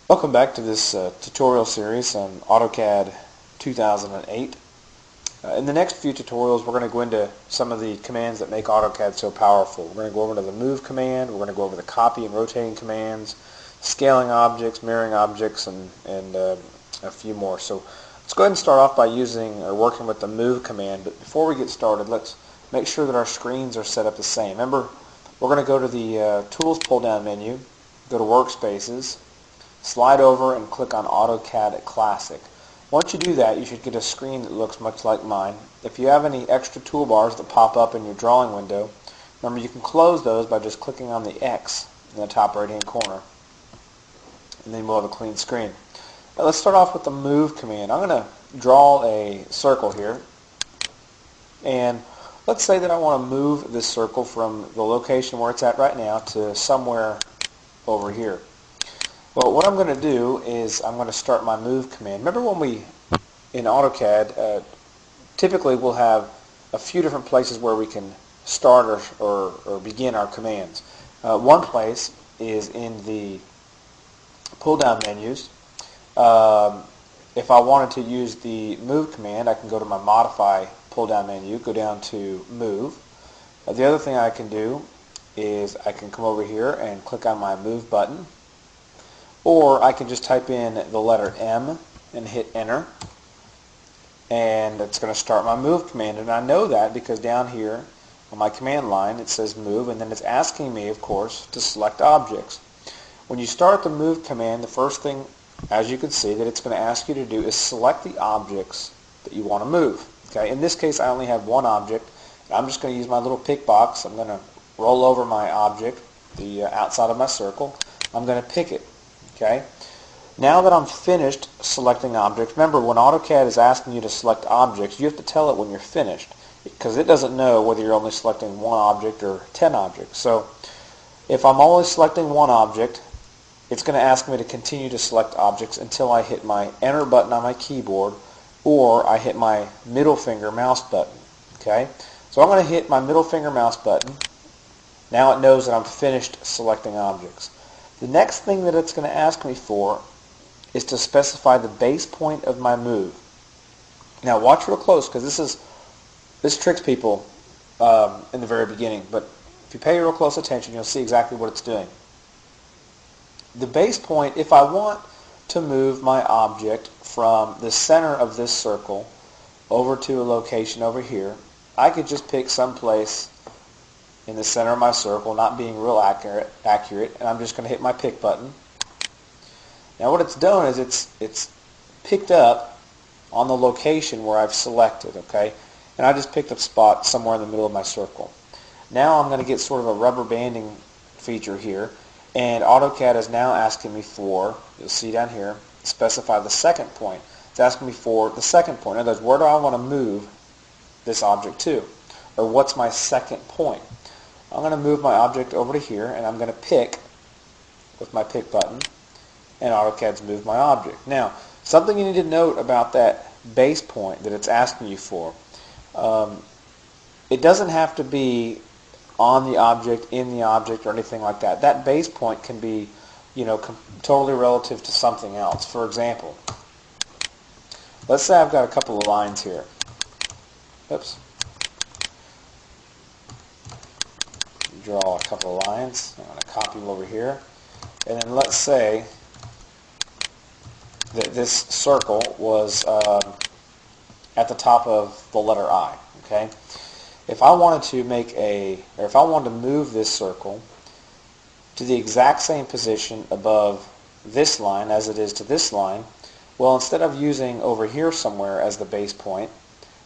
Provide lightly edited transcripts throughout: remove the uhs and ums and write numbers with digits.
Welcome back to this tutorial series on AutoCAD 2008. In the next few tutorials we're going to go into some of the commands that make AutoCAD so powerful. We're going to go over to the move command, we're going to go over the copy and rotating commands, scaling objects, mirroring objects, and a few more. So let's go ahead and start off by using or working with the move command. But before we get started, let's make sure that our screens are set up the same. Remember, we're going to go to the Tools pull-down menu, go to Workspaces, slide over and click on AutoCAD Classic. Once you do that, you should get a screen that looks much like mine. If you have any extra toolbars that pop up in your drawing window, remember you can close those by just clicking on the X in the top right hand corner, and then we'll have a clean screen. Now let's start off with the move command. I'm going to draw a circle here, and let's say that I want to move this circle from the location where it's at right now to somewhere over here. Well, what I'm going to do is I'm going to start my move command. Remember when we, in AutoCAD, typically we'll have a few different places where we can start or begin our commands. One place is in the pull-down menus. If I wanted to use the move command, I can go to my modify pull-down menu, go down to move. The other thing I can do is I can come over here and click on my move button. Or I can just type in the letter M and hit enter, and it's going to start my move command. And I know that because down here on my command line it says move, and then it's asking me, of course, to select objects. When you start the move command, the first thing, as you can see, that it's going to ask you to do is select the objects that you want to move. Okay, in this case I only have one object, and I'm just going to use my little pick box. I'm going to roll over my object, the outside of my circle. I'm going to pick it. Okay. Now that I'm finished selecting objects, remember when AutoCAD is asking you to select objects, you have to tell it when you're finished, because it doesn't know whether you're only selecting one object or 10 objects. So if I'm only selecting one object, it's going to ask me to continue to select objects until I hit my enter button on my keyboard or I hit my middle finger mouse button. Okay. So I'm going to hit my middle finger mouse button. Now it knows that I'm finished selecting objects. The next thing that it's going to ask me for is to specify the base point of my move. Now watch real close, because this tricks people in the very beginning, but if you pay real close attention you'll see exactly what it's doing. The base point, if I want to move my object from the center of this circle over to a location over here, I could just pick some place in the center of my circle, not being real accurate, and I'm just going to hit my pick button. Now what it's done is it's picked up on the location where I've selected, okay? And I just picked a spot somewhere in the middle of my circle. Now I'm going to get sort of a rubber banding feature here, and AutoCAD is now asking me for, you'll see down here, specify the second point. It's asking me for the second point. In other words, where do I want to move this object to? Or what's my second point? I'm going to move my object over to here, and I'm going to pick with my pick button, and AutoCAD's moved my object. Now, something you need to note about that base point that it's asking you for, it doesn't have to be on the object, in the object, or anything like that. That base point can be, totally relative to something else. For example, let's say I've got a couple of lines here. Oops. Draw a couple of lines. I'm going to copy them over here, and then let's say that this circle was at the top of the letter I. Okay, if I wanted to move this circle to the exact same position above this line as it is to this line, well, instead of using over here somewhere as the base point,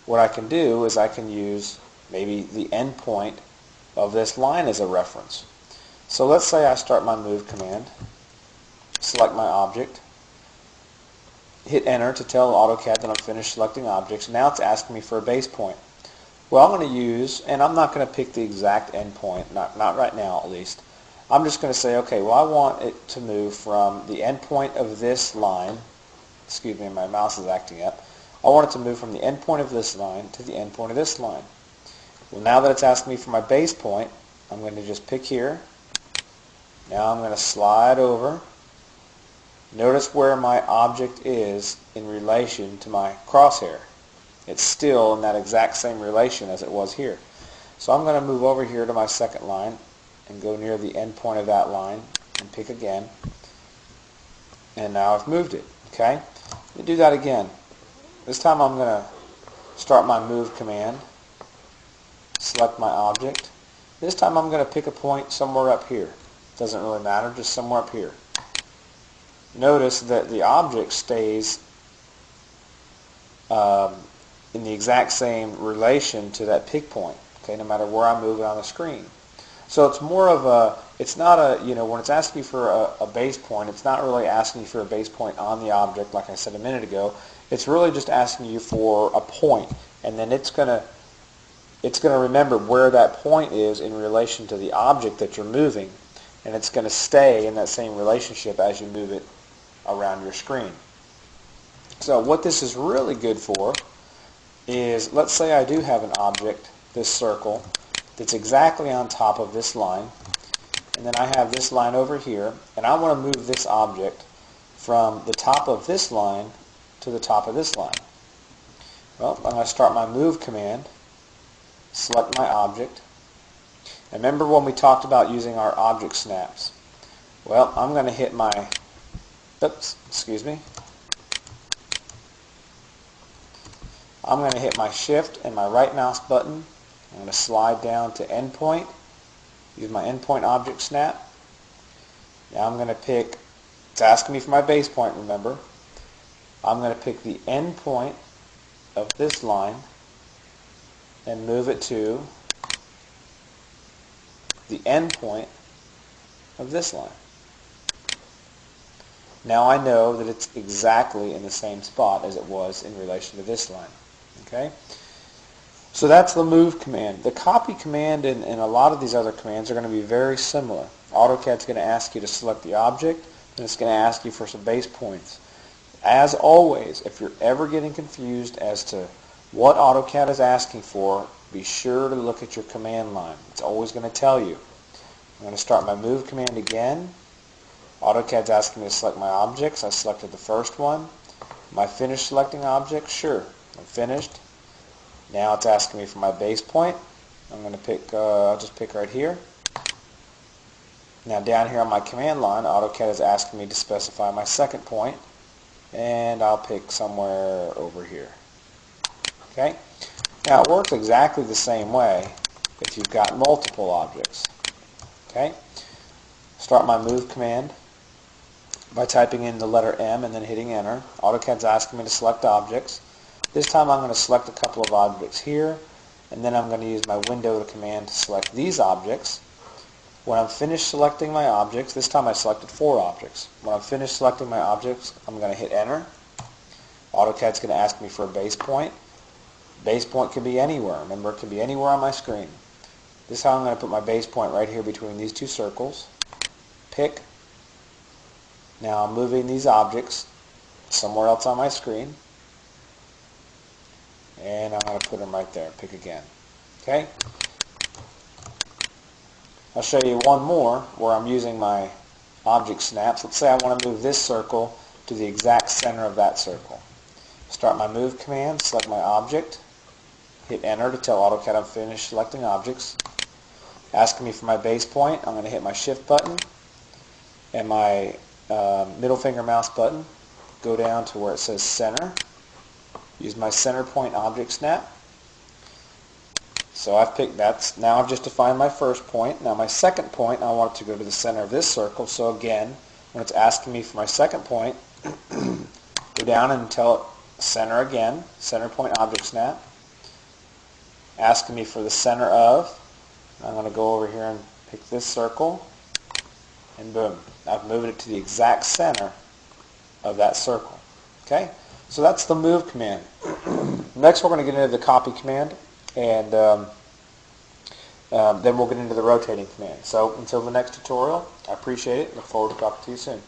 what I can do is I can use maybe the end point of this line as a reference. So let's say I start my move command, select my object, hit enter to tell AutoCAD that I'm finished selecting objects. Now it's asking me for a base point. Well, I'm going to use, and I'm not going to pick the exact end point, not right now at least. I'm just going to say, okay, well I want it to move from the end point of this line, excuse me, my mouse is acting up. I want it to move from the end point of this line to the end point of this line. Well, now that it's asking me for my base point, I'm going to just pick here. Now I'm going to slide over Notice where my object is in relation to my crosshair. It's still in that exact same relation as it was here. So I'm going to move over here to my second line and go near the end point of that line and pick again. And now I've moved it. Okay? Let me do that again. This time I'm going to start my move command, select my object. This time I'm going to pick a point somewhere up here. Doesn't really matter, just somewhere up here. Notice that the object stays in the exact same relation to that pick point, okay, no matter where I move it on the screen. So it's more of a, it's not a, when it's asking you for a base point, it's not really asking you for a base point on the object like I said a minute ago. It's really just asking you for a point, and then it's going to remember where that point is in relation to the object that you're moving, and it's going to stay in that same relationship as you move it around your screen. So what this is really good for is, let's say I do have an object, this circle, that's exactly on top of this line, and then I have this line over here, and I want to move this object from the top of this line to the top of this line. Well, I'm going to start my move command, select my object, and remember when we talked about using our object snaps? Well, I'm going to hit my, I'm going to hit my shift and my right mouse button. I'm going to slide down to endpoint, use my endpoint object snap. Now I'm going to pick, it's asking me for my base point, remember. I'm going to pick the end point of this line and move it to the end point of this line. Now I know that it's exactly in the same spot as it was in relation to this line. Okay? So that's the move command. The copy command and a lot of these other commands are going to be very similar. AutoCAD's going to ask you to select the object, and it's going to ask you for some base points. As always, if you're ever getting confused as to what AutoCAD is asking for, be sure to look at your command line. It's always going to tell you. I'm going to start my move command again. AutoCAD's asking me to select my objects. I selected the first one. Am I finished selecting objects? Sure. I'm finished. Now it's asking me for my base point. I'm going to pick, I'll just pick right here. Now down here on my command line, AutoCAD is asking me to specify my second point, and I'll pick somewhere over here. Okay? Now it works exactly the same way if you've got multiple objects. Okay? Start my move command by typing in the letter M and then hitting enter. AutoCAD's asking me to select objects. This time I'm going to select a couple of objects here, and then I'm going to use my window command to select these objects. When I'm finished selecting my objects, this time I selected 4 objects. When I'm finished selecting my objects, I'm going to hit enter. AutoCAD's going to ask me for a base point. Base point can be anywhere. Remember, it can be anywhere on my screen. This is how I'm going to put my base point right here between these two circles. Pick. Now I'm moving these objects somewhere else on my screen. And I'm going to put them right there. Pick again. Okay? I'll show you one more where I'm using my object snaps. Let's say I want to move this circle to the exact center of that circle. Start my move command, select my object, hit enter to tell AutoCAD I'm finished selecting objects. Asking me for my base point, I'm going to hit my shift button and my middle finger mouse button. Go down to where it says center. Use my center point object snap. So I've picked that. Now I've just defined my first point. Now my second point, I want it to go to the center of this circle. So again, when it's asking me for my second point, go down and tell it center again, center point object snap. Asking me for the center of, I'm going to go over here and pick this circle, and boom, I've moved it to the exact center of that circle. Okay? So that's the move command. Next we're going to get into the copy command, and then we'll get into the rotating command. So until the next tutorial, I appreciate it. Look forward to talking to you soon.